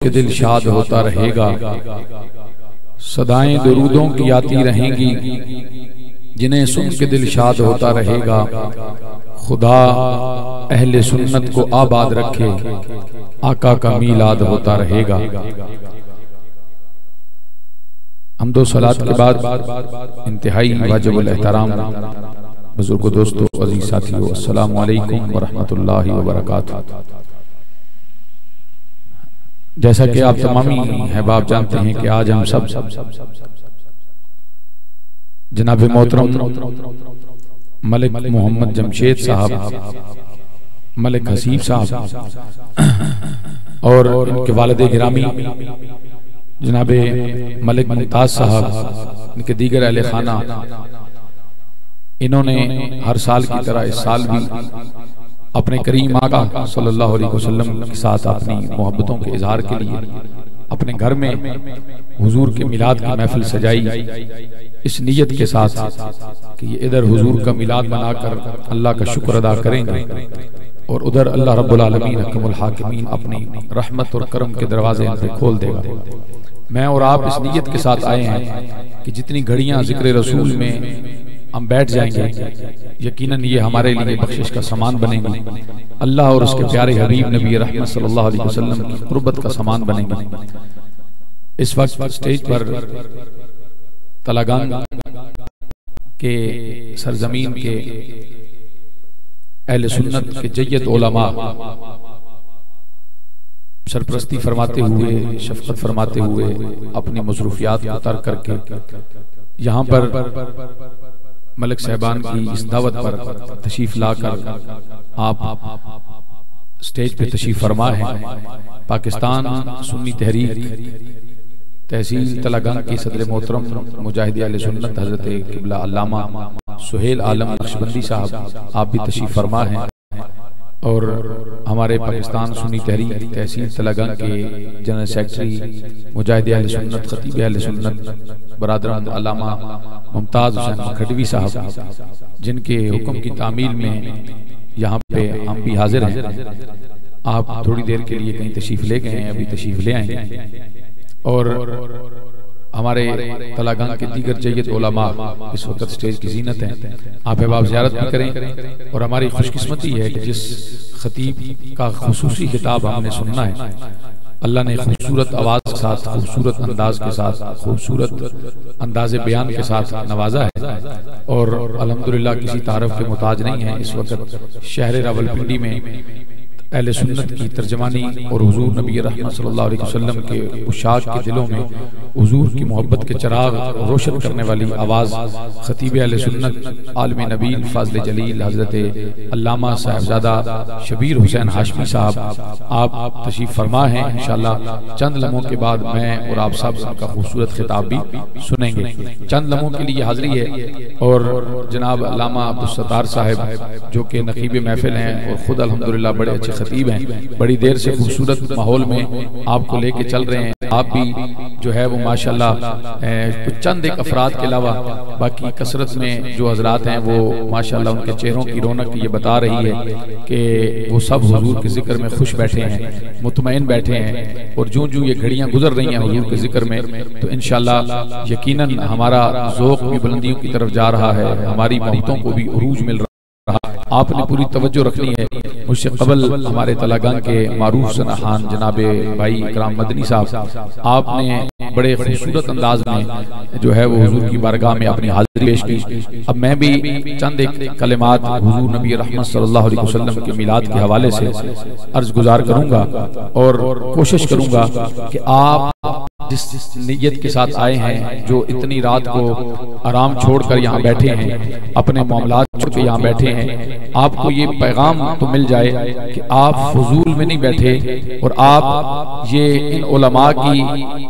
के दिल शाद होता रहेगा। सदाएं दुरूदों की आती रहेंगी, जिन्हें सुन के दिल शाद होता रहेगा। खुदा अहले सुन्नत को आबाद रखे, आका का मीलाद होता रहेगा। हमदो सलात के बाद इंतहाई वाजिबुल एहतराम बुजुर्गों, दोस्तों, अजीज साथियों, अस्सलामु अलैकुम व रहमतुल्लाहि व बरकातुहू। जैसा कि आप तमामी अहबाब जानते हैं कि आज हम सब जनाब मोहतरम मलिक मोहम्मद जमशेद साहब, मलिक हसीब साहब और उनके वालिद गिरामी जनाब मलिक मुमताज साहब, इनके दीगर अहले खाना, इन्होंने हर साल की तरह इस साल भी अपने करीम आका सल्लल्लाहु अलैहि वसल्लम के साथ अपनी मोहब्बतों के इजहार के लिए अपने घर में हुजूर के मिलाद की महफिल सजाई, इस नियत के साथ कि ये इधर हुजूर का मिलाद मनाकर अल्लाह का शुक्र अदा करेंगे और उधर अल्लाह रब्बुल आलमीन हकीमुल हाकिमीन अपनी रहमत और करम के दरवाजे इन पे खोल देगा। मैं और आप इस नियत के साथ आए हैं कि जितनी घड़ियां जिक्र रसूल में हम बैठ जाएंगे, यकीनन ये हमारे लिए बख्शिश का सामान बनेंगे, अल्लाह और उसके प्यारे हबीब नबी रहमत सल्लल्लाहु अलैहि वसल्लम की कुर्बत का सामान बनेंगे। इस वक्त स्टेज पर तलागंग के सरजमीन के अहले सुन्नत के जय्यद उलमा सरपरस्ती फरमाते हुए, शफकत फरमाते हुए अपनी मसरूफियात को तर्क करके यहाँ पर मलिक साहबान की इस दावत पर तशरीफ लाकर आप स्टेज पे तशरीफ फरमा है। पाकिस्तान सुन्नी तहरीक तहसील तलागंग के सदर मोहतरम मुजाहिद अहले सुन्नत हजरत किबला अल्लामा सुहेल आलम नक्शबंदी साहब, आप भी तशरीफ फरमा हैं। और हमारे पाकिस्तान सुन्नी तहरीक तहसील तलागंग के जनरल सेक्रेटरी मुजाहिद अहले सुन्नत खतीब अहले सुन्नत बरादरान अल्लामा मुमताज हुसैन खडवी साहब, जिनके हुक्म की तामील में यहाँ पे हम भी हाजिर हैं। आप थोड़ी देर के लिए कहीं तशरीफ ले गए हैं, अभी तशरीफ ले आएंगे। और हमारे तलागंग के दीगर जय्यद उलमा इस वक्त स्टेज की जीनत हैं, आप अहबाब ज़ियारत भी करें। और हमारी खुशकिस्मती है कि जिस खतीब का खुसूसी खिताब हमने सुनना है, अल्लाह ने खूबसूरत आवाज़ के साथ, खूबसूरत अंदाज के साथ, खूबसूरत अंदाज़े बयान के साथ नवाजा है और अल्हम्दुलिल्लाह किसी तारफ के मुताज नहीं है। इस वक्त शहर रावलपिंडी में अहले सुन्नत की तर्जमानी और हुजूर नबी रहमत सल्लल्लाहु अलैहि वसल्लम के उशाक के दिलों में हुजूर की मोहब्बत के चिराग रोशन करने वाली आवाज़ खतीब अहले सुन्नत आलम नबील फाज़िल जलील हजरत अल्लामा साहिबजादा शबीर हुसैन हाशमी साहब, आप तशरीफ फरमा हैं। इंशाअल्लाह चंद लम्हों के बाद मैं और आप सब उनका खूबसूरत खिताब भी सुनेंगे। चंद लम्हों के लिए हाजिरी है। और जनाब अल्लामा अब्दुल सत्तार साहब जो कि नकीब महफिल हैं और खुद अल्हम्दुलिल्लाह बड़े अच्छे खतीब हैं, बड़ी देर से खूबसूरत माहौल में आपको लेके चल रहे हैं। आप भी जो है वो माशाल्लाह कुछ चंद एक अफराद के अलावा बाकी कसरत में जो हजरात हैं वो माशाल्लाह उनके चेहरों की रौनक ये बता रही है कि वो सब हुजूर के जिक्र में खुश बैठे हैं, मुतमईन बैठे हैं। और जो जो ये घड़ियां गुजर रही हैं हुजूर के जिक्र में, तो इंशाल्लाह यकीनन हमारा ज़ौक़ भी बुलंदियों की तरफ जा रहा है, हमारी मोहब्बतों को भी उरूज मिल रहा है। आपने पूरी तवज्जो रखनी है। मुझसे कबल हमारे तलागंग के मारूफ सनाहान जनाबे भाई इकराम मदनी साहब, आपने बड़े खूबसूरत अंदाज में जो है वो हुजूर की बारगाह में अपनी हाजिरी पेश की। अब मैं भी चंद एक कलिमात हुजूर नबी रहमत सल्लल्लाहु अलैहि वसल्लम के मिलाद के हवाले से अर्ज गुजार करूंगा और कोशिश करूंगा कि आप जिस नीयत के साथ आए हैं, जो इतनी रात को आराम छोड़कर यहाँ बैठे हैं, अपने मामलात छोड़ के यहाँ बैठे हैं, आपको ये पैगाम तो मिल जाए कि आप फजूल में नहीं बैठे और आप ये इन उलमा की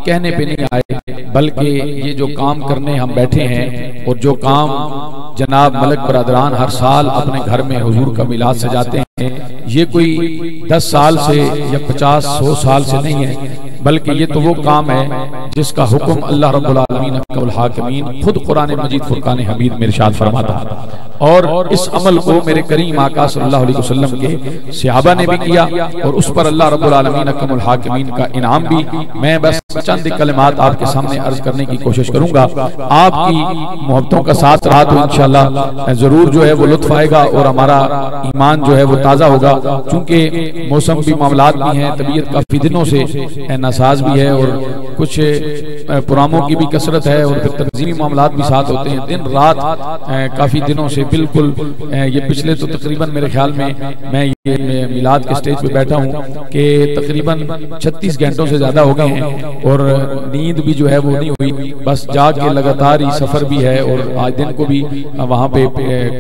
कहने पे नहीं आए, बल्कि ये जो काम करने हम बैठे हैं और जो काम जनाब मलिक बरादरान हर साल अपने घर में हुजूर का मिलाद सजाते हैं, ये कोई 10 साल से या 50-100 साल से नहीं है, बल्कि ये तो वो काम है जिसका हुक्म अल्लाह रब्बुल आलमीन अहकमुल हाकिमीन खुद कुरान मजीद फुरकान हमीद में इरशाद फरमाता है। और इस अमल को मेरे करीम आका सल्लल्लाहु अलैहि वसल्लम के सहाबा ने भी किया और उस पर अल्लाह रब्बुल आलमीन अहकमुल हाकिमीन का इनाम भी। मैं बस चंद कलिमात आपके सामने अर्ज करने की कोशिश करूंगा। आपकी मोहब्बतों का साथ रहा तो इंशाअल्लाह जरूर जो है वो लुत्फ आएगा और हमारा ईमान जो है वो ताज़ा होगा। चूंकि मौसम भी मामलात भी हैं, तबीयत काफ़ी दिनों से नासाज भी है और कुछ प्रोग्रामों की भी कसरत है और फिर तंजीमी मामलात भी साथ होते हैं। दिन रात काफ़ी दिनों से बिल्कुल ये पिछले तो तकरीबन मेरे ख्याल में मैं ये मिलाद के स्टेज पे बैठा हूँ कि तकरीबन 36 घंटों से ज़्यादा हो गए हैं और नींद भी जो है वो नहीं हुई। बस जाग के लगातार ही सफ़र भी है और आज दिन को भी वहाँ पे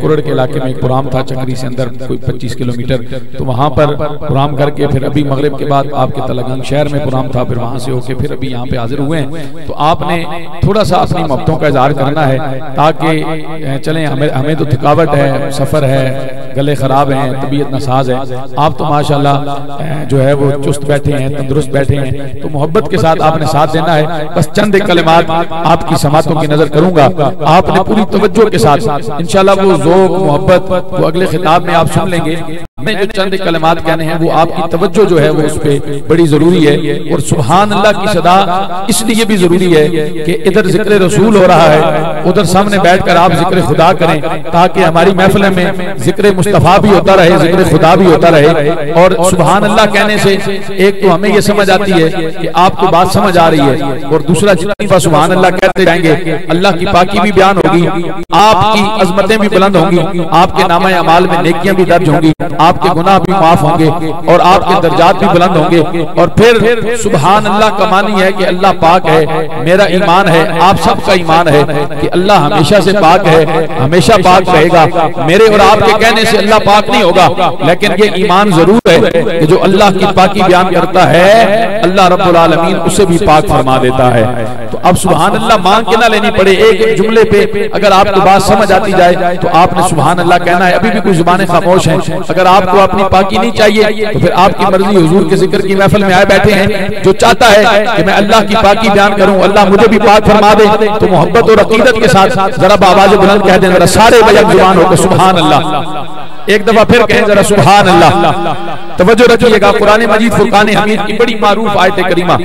कुरड़ के इलाके में एक प्रोग्राम था, चक्री से अंदर कोई 25 किलोमीटर, तो वहाँ पर प्रोग्राम करके फिर अभी मगरिब के बाद आपके तलगंग शहर में प्रोग्राम था, फिर वहाँ से होके फिर अभी यहाँ पे हाजिर हुए हैं। तो आपने थोड़ा सा अपनी मोहब्बतों का इजहार करना है ताकि चलें। हमें तो थकावट है, सफ़र है, गले खराब हैं, तबीयत नासाज है। आप तो माशाल्लाह जो है वो चुस्त बैठे हैं, तंदुरुस्त बैठे हैं, तो मोहब्बत के साथ आपने साथ देना है। बस चंद कलिमात आपकी समातों की नजर करूंगा, आपने पूरी तवज्जो के साथ इंशाल्लाह वो ज़ौक़ मोहब्बत वो अगले खिताब में आप सुन लेंगे। मैं जो चंद कलिमात कहने हैं वो आपकी तवज्जो जो है वो उस पे बड़ी जरूरी है। और सुभान अल्लाह की सदा इसलिए भी जरूरी है कि इधर जिक्र रसूल हो रहा है, उधर सामने बैठकर आप जिक्र खुदा करें ताकि हमारी महफिल में जिक्र मुस्तफा भी होता रहे, जिक्र खुदा भी होता रहे। और सुभान अल्लाह कहने से एक तो हमें ये समझ आती है कि आपको बात समझ आ रही है, और दूसरा जितनी बार सुभान अल्लाह कहते जाएंगे अल्लाह की पाकी भी बयान होगी, आपकी अजमतें भी बुलंद होंगी, आपके नामा अमाल में नेकियां भी दर्ज होंगी, आपके गुनाह भी माफ होंगे और आपके दर्जात भी बुलंद होंगे। और फिर सुभान अल्लाह का मानी है कि अल्लाह पाक है। मेरा ईमान है, आप सबका ईमान है कि अल्लाह हमेशा से पाक है, हमेशा पाक रहेगा। मेरे और आपके कहने से अल्लाह पाक नहीं होगा, लेकिन ये ईमान जरूर है कि जो अल्लाह की पाकी बयान करता है अल्लाह रब्बुल आलमीन उसे भी पाक फरमा देता है। तो अब सुभान अल्लाह मांग के ना लेनी पड़े, एक एक जुमले पे अगर आपको बात समझ आती जाए तो आपने सुभान अल्लाह कहना है। अभी भी कुछ जुबानें खामोश हैं, अगर आपको अपनी पाकी नहीं चाहिए तो फिर आपकी मर्जी, हुजूर के जिक्र की महफिल में आए बैठे हैं। जो चाहता है कि मैं अल्लाह की पाकी बयान करूं, अल्लाह मुझे भी पाक फरमा दे, तो मोहब्बत और अकीदत के साथ जरा आवाज़ बुलंद कह दें, जरा सारे बयान जुबान होकर सुभान अल्लाह। एक दफा फिर कहें जरा सुभान अल्लाह। तवज्जो रखिएगा, कुरान मजीद फुरकान हमीद की बड़ी मारूफ आयत करीमा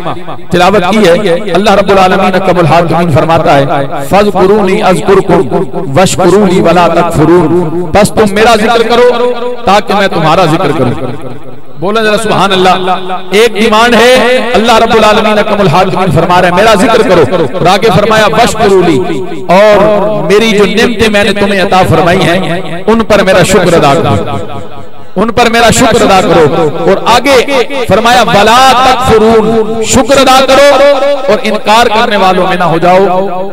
तिलावत की है। अल्लाह रब्बुल आलमीन अहकमुल हाकिमीन फरमाता है फज़कुरूनी अज़कुरकुम वशकुरूली वला तकफुरून, बस तुम मेरा जिक्र करो ताकि मैं तुम्हारा जिक्र करूं। बोला जरा सुभान अल्लाह। एक डिमांड है, अल्लाह रब्बुल आलमीन अहकमुल हाकिमीन फरमा रहे हैं मेरा जिक्र करो, और आगे फरमाया वशकुरूली, और मेरी जो नेमतें मैंने तुम्हें अता फरमाई हैं उन पर मेरा शुक्र अदा करो, उन पर मेरा शुक्र अदा करो। और आगे फरमाया वला तकफुरून, शुक्र अदा करो और इनकार करने वालों में ना हो जाओ,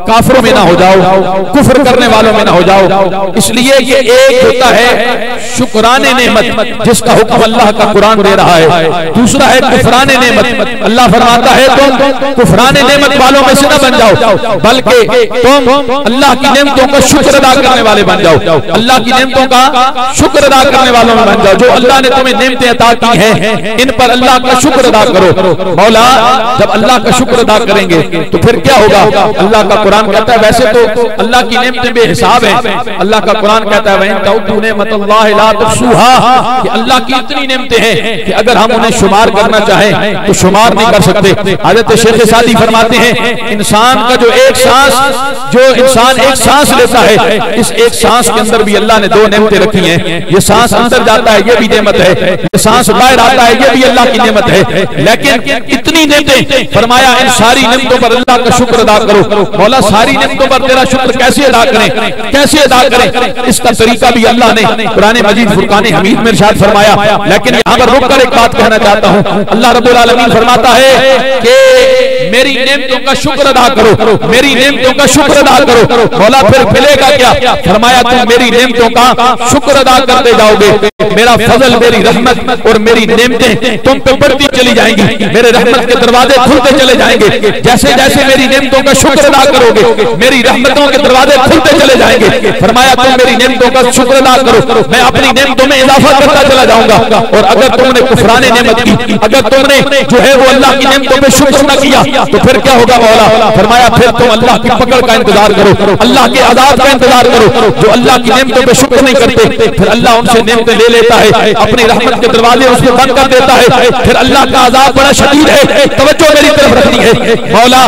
काफिरों में ना हो जाओ, कुफ्र करने वालों में ना हो जाओ। इसलिए ये एक होता है शुक्राने नेमत जिसका हुक्म अल्लाह का कुरान दे रहा है, दूसरा है कुफराने नेमत। अल्लाह फरमाता है तुम कुफराने नेमत वालों में से न बन जाओ, बल्कि तुम अल्लाह की नेमतों का शुक्र अदा करने वाले बन जाओ, अल्लाह की नेमतों का शुक्र अदा करने वालों में बन जाओ। जो अल्लाह ने तुम्हें नेमतें अता की हैं इन पर अल्लाह का शुक्र अदा करो। मौला जब अल्लाह का शुक्र अदा करेंगे तो फिर क्या होगा? अल्लाह का कुरान कहता है, वैसे तो अल्लाह की नेमतें बेहिसाब हैं, अल्लाह का कुरान कहता है वइन तउद्दू नेमतल्लाहि ला तुहसूहा, कि अल्लाह की इतनी नेमतें हैं कि अगर हम उन्हें शुमार करना चाहें तो शुमार नहीं कर सकते। हज़रत शेख सादी फरमाते हैं इंसान का जो एक सांस, जो इंसान एक सांस लेता है, इस एक सांस के अंदर भी अल्लाह ने दो नेमतें रखी हैं। ये सांस अंदर जाता है ये भी नेमत है, ये सांस बाहर आता है ये भी अल्लाह की नेमत है। लेकिन इतनी नेमतें, फरमाया इन सारी नेमतों पर अल्लाह का शुक्र अदा करो। मौला सारी नेमतों पर तेरा शुक्र कैसे अदा करें, कैसे अदा करें? इसका तरीका भी अल्लाह ने कुरान मजीद फुरकान हमीद में इरशाद फरमाया। लेकिन यहाँ पर रुककर एक बात कहना चाहता हूँ, अल्लाह रब्बुल आलमीन फरमाता है कि मेरी नेमतों का शुक्र अदा करो, मेरी नेमतों का शुक्र अदा करो। मौला फिर मिलेगा क्या? फरमाया तुम मेरी नेमतों का शुक्र अदा करते जाओगे मेरा फजल, मेरी रहमत और मेरी नेमतें तुम पे बढ़ती चली जाएंगी, मेरे रहमत के दरवाजे खुलते चले जाएंगे। जैसे जैसे मेरी नेमतों का शुक्र अदा करोगे मेरी रहमतों के दरवाजे खुलते चले जाएंगे। फरमाया तुम मेरी नेमतों का शुक्र अदा करो, मैं अपनी नेमतों में इजाफा करता चला जाऊंगा। और अगर तुमने कुफराने नेमत की, अगर तुमने जो है वो अल्लाह की नेमतों पे शुक्र न किया तो फिर क्या होगा मौला? फरमाया फिर तुम अल्लाह की पकड़ का इंतजार करो, अल्लाह के अज़ाब का इंतजार करो। जो अल्लाह की नेमतों पे शुक्र नहीं करते फिर अल्लाह उनसे नेमतें ले लेता है, अपनी रहमत के दरवाजे उसको बंद कर देता है। फिर अल्लाह का अज़ाब बड़ा शदीद है। तवज्जो मेरी तरफ रखनी है मौला।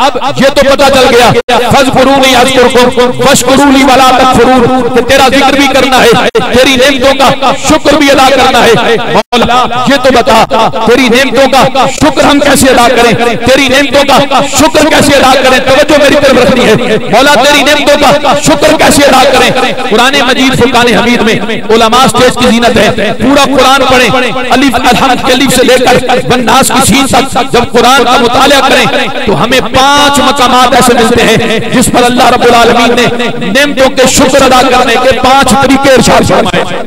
अब ये तो पता चल गया फज़कुरूनी अज़कुरकुम वशकुरूली वला तकफुरून, कि तेरा जिक्र भी करना है, तेरी नेमतों का शुक्र भी अदा करना है। मौला ये तो बता तेरी नेमतों का शुक्र हम कैसे अदा करें, तेरी नेमतों का शुक्र कैसे अदा करें? तवज्जो मेरी तरफ रखनी है मौला। तेरी नेमतों का शुक्र कैसे अदा करें? कुरान मजीद फुरकान हमीद में उलमा स्टेज की जीनत है। पूरा कुरान पढ़ें, अलिफ अलहम्द के अलिफ से लेकर वन्नास की सीन तक जब कुरान का मुताला करें तो हमें 5 मकामात ऐसे मिलते हैं जिस पर अल्लाह रब्बुल आलमीन ने नेमतों के शुक्र अदा करने के 5 तरीके इरशाद फरमाए।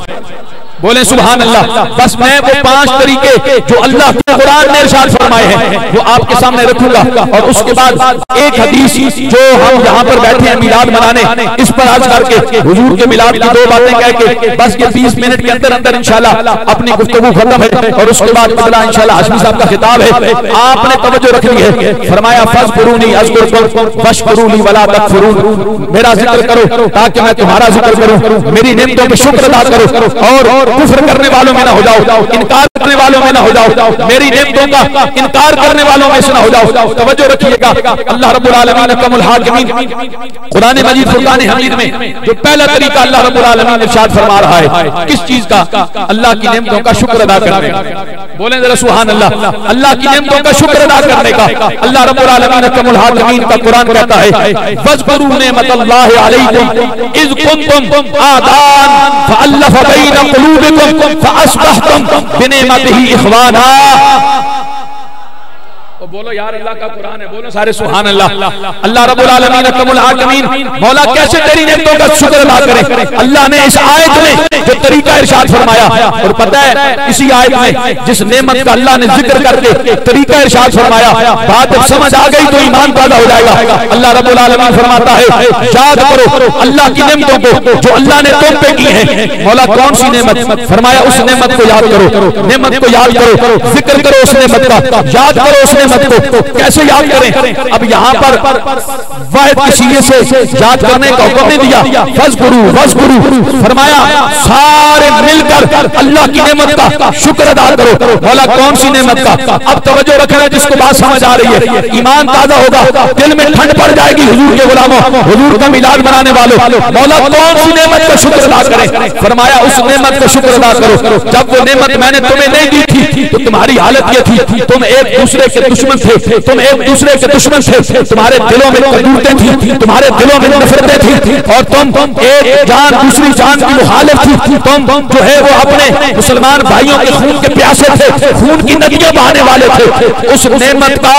बोले सुभान अल्लाह। बस मैं वो 5 तरीके जो अल्लाह के कुरान ने इरशाद फरमाए हैं वो आपके सामने रखूंगा, और उसके बाद एक हदीस जो हम यहाँ पर बैठे हैं मिलाद मनाने, इस पर आज करके हुजूर के मिलाद की 2 बातें कह के बस ये 20 मिनट के अंदर अंदर इंशाल्लाह अपनी गुफ्तगू खत्म है। और उसके बाद अगला इंशाल्लाह हाशमी साहब का खिताब है, आपने तवज्जो रखनी है। फरमाया फज़कुरूनी अज़कुरकुम वशकुरूली वला तकफुरून, मेरा जिक्र करो ताकि मैं तुम्हारा जिक्र करूं, मेरी नेमतों पे शुक्र अदा करो और कुफ्र करने वालों में ना हो जाओ, इनकार करने वालों में ना हो जाओ, मेरी नेमतों का इनकार करने वालों में से ना हो जाओ। तवज्जो रखिएगा। अल्लाह रब्बुल आलमीन अहकमुल हाकिमीन कुरान मजीद फुरकान हमीद में जो पहला तरीका अल्लाह रब्बुल आलमीन इरशाद फरमा रहा है किस चीज का? अल्लाह की नेमतों का शुक्र अदा करने का। बोलें जरा सुभान अल्लाह। अल्लाह की नेमतों का शुक्र अदा करने का अल्लाह रब्बुल आलमीन अहकमुल हाकिमीन का कुरान कहता है वज़कुरू निअमतल्लाहि अलैकुम इज़ कुंतुम आदान फअल्लफ़ बैन क़ुलूबिकुम फअस्बहतुम बिनिअमतिही इख़वाना। बोलो यार अल्लाह का कुरान है, बोलो सारे सुभान अल्लाह। अल्लाह रब्बुल आलमीन अहकमुल हाकिमीन मौला कैसे तेरी नेमतों का शुक्र अदा करें? अल्लाह ने इस आयत में जो तरीका इरशाद फरमाया, और पता है इसी आयत में जिस नेमत का अल्लाह ने जिक्र करके तरीका इरशाद फरमाया, बात जब समझ आ गई तो ईमान पैदा हो जाएगा। अल्लाह रब्बुल आलमीन फरमाता है याद करो अल्लाह की नेमतों को जो अल्लाह ने तुम पे की है। मौला कौन सी नेमत? फरमाया उस नेमत को याद करो, नेमत को याद करो, जिक्र करो उस नेमत का, याद करो उस नेमत को। कैसे याद करें? अब यहाँ पर वाहिद किसी से याद करने का हुक्म नहीं दिया, फज़कुरू फरमाया सारे मिलकर अल्लाह की नेमत का शुक्र अदा करो। मौला कौन सी नेमत का? अब तवज्जो रखना जिसको बात समझ आ रही है, ईमान ताज़ा होगा, दिल में ठंड पड़ जाएगी हुजूर के गुलामों, हुजूर का मिलाद मनाने वालों। मौला कौन सी नेमत का शुक्र अदा करें? फरमाया उस नेमत का शुक्र अदा करो जब वो नेमत मैंने तुम्हें नहीं दी थी तो तुम्हारी हालत ये थी, तुम एक दूसरे के दुश्मन थे, तुम एक दूसरे के दुश्मन थे, तुम्हारे दिलों में कदूरतें थी, तुम्हारे दिलों में नफरतें थी, और तुम एक जान दूसरी जान की मुखालिफ थी, तुम जो है वो अपने मुसलमान भाइयों के खून के प्यासे थे, खून की नदियां बहाने वाले थे। उस नेमत का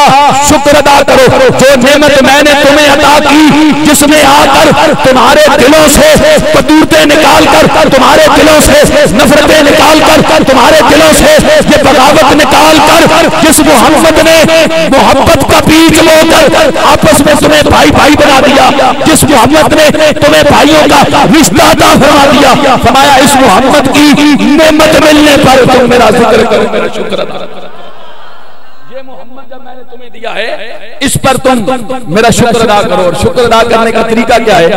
शुक्र अदा करो जो नेमत मैंने तुम्हें अता की, जिसमें आकर तुम्हारे दिलों से कदूरतें निकाल कर, तुम्हारे दिलों से नफरतें निकाल कर, तुम्हारे दिलों से ये बगावत निकाल कर, जिस मोहम्मद ने मोहब्बत का बीज बोकर आपस में तुम्हें भाई भाई बना दिया, जिस मोहम्मद ने तुम्हें भाइयों का रिश्ता अता फरमा दिया। फरमाया इस मोहम्मद की नेमत मिलने पर तुम मेरा जिक्र करो, मेरा शुक्र अदा करो। ये मोहम्मद जब मैंने तुम्हें दिया है इस पर तुम मेरा शुक्र अदा करो। और शुक्र अदा करने का तरीका क्या है?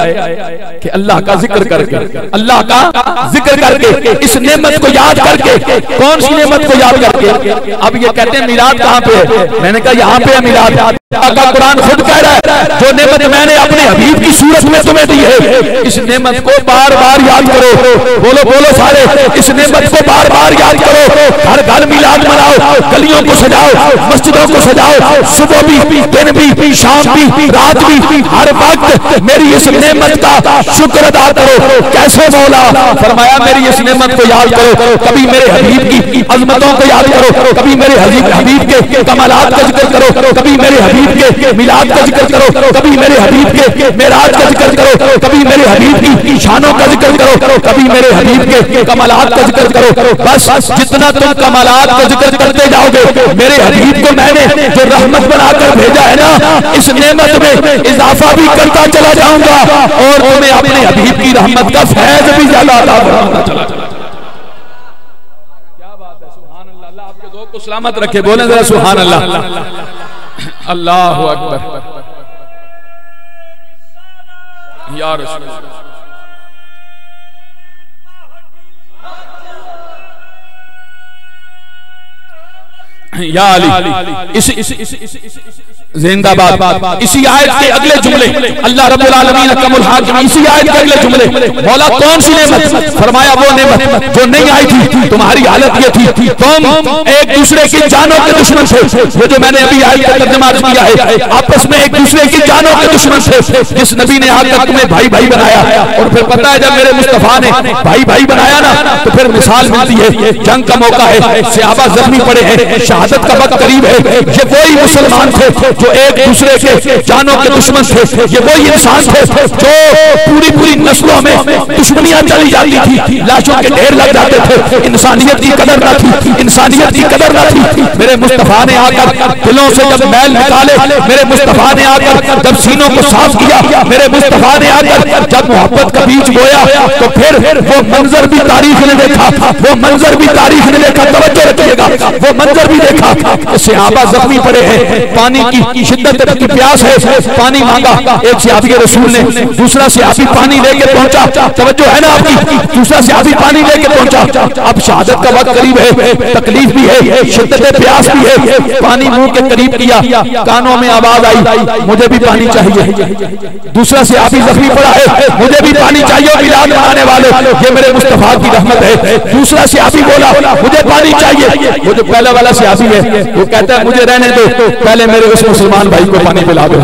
कि अल्लाह का जिक्र करके, अल्लाह का जिक्र करके, इस नेमत को याद करके। कौन सी नेमत को याद करके? अब ये कहते हैं मिलाद कहाँ पे है? मैंने कहा यहाँ पे है मिलाद। का कुरान खुद कह रहा है जो नेमत मैंने अपने हबीब की सूरत में तुम्हें दी है, इस नेमत को बार बार याद करो। बोलो बोलो सारे, इस नेमत को बार बार याद करो। हर घर मिलाद मनाओ, गलियों को सजाओ, मस्जिदों को सजाओ, सुबह भी, दिन भी, शाम भी, रात भी, हर वक्त मेरी इस नेमत का शुक्र अदा करो। कैसे मौला? फरमाया मेरी इस नेमत को याद करो, कभी मेरे हबीब की अजमतों को याद करो, कभी मेरे हबीब के कमालात का जिक्र करो, कभी मेरे हबीब हबीब के मिलाद का जिक्र करो, कभी मेरे हबीब के मेराज का जिक्र करो, कभी मेरे हबीब की शानों का जिक्र करो, कभी मेरे हबीब के कमालात का जिक्र करो। बस जितना तुम कमालात का जिक्र करते जाओगे, मेरे हबीब को मैंने जो रहमत बनाकर भेजा है ना, इस नेमत में इजाफा भी करता चला जाऊंगा और तुम्हें अपने हबीब की रहमत का फैज भी ज्यादा अता फरमाता चला जाऊंगा। क्या बात है, सुभान अल्लाह। अल्लाह आपके ज़ौक़ को सलामत रखे, बोले जरा सुभान अल्लाह। अल्लाहु अकबर या रसूल अल्लाह। या अली जिंदाबाद। इसी आयत के अगले जुमले अल्लाह रब्बुल आलमीन कमुल हाकिम, इसी आयत के अगले जुमले मौला कौन सी नेमत फरमाया, वो नेमत जो नहीं आई थी। तुम्हारी हालत ये थी, तुम एक दूसरे की जानों के दुश्मन थे। ये जो मैंने अभी आयत का तर्जुमा किया है, आपस में एक दूसरे की जानों के दुश्मन थे। जिस नबी ने आकर तुम्हें भाई भाई बनाया, और फिर पता है जब मेरे मुस्तफा ने भाई भाई बनाया ना, तो फिर मिसाल मिलती है, जंग का मौका है, सहाबा जख्मी पड़े हैं, शहादत का वक्त करीब है। ये वही मुसलमान थे जो एक दूसरे के जानों के दुश्मन थे। ये वही इंसान थे जो पूरी पूरी नस्लों में दुश्मनियां चली जाती थी, लाशों के ढेर लग जाते थे, इंसानियत की कदर न थी, इंसानियत की कदर न थी। मेरे मुस्तफा ने आकर दिलों से जब मैल निकाले, मेरे मुस्तफा ने आकर जब सीनों को साफ किया, मेरे मुस्तफा ने आकर जब मोहब्बत का बीज बोया, तो फिर वो मंजर भी तारीख ने देखा, वो मंजर भी तारीख ने देखा। तवज्जो रखिएगा, वो मंजर भी देखा। सहाबा जख्मी पड़े हैं, पानी की शिद्दत की प्यास है, पानी मांगा। एक सहाबी रसूल ने, दूसरा सहाबी पानी लेके पहुंचा। तवज्जो है ना आपकी, दूसरा सहाबी पानी लेके पहुंचा। अब शहादत का वक्त करीब है, तकलीफ भी है, शिद्दत प्यास भी है। पानी मुंह के करीब किया, कानों में आवाज आई, मुझे भी पानी चाहिए। दूसरा सहाबी जख्मी पड़ा है, मुझे भी पानी चाहिए। मिलाद बनाने वाले, ये मेरे मुस्तफा की रहमत है। दूसरा सहाबी बोला, मुझे पानी चाहिए। वो जो पहला वाला सहाबी है, वो कहता है मुझे रहने दो, पहले मेरे उस मुसलमान भाई को पानी पिला दो,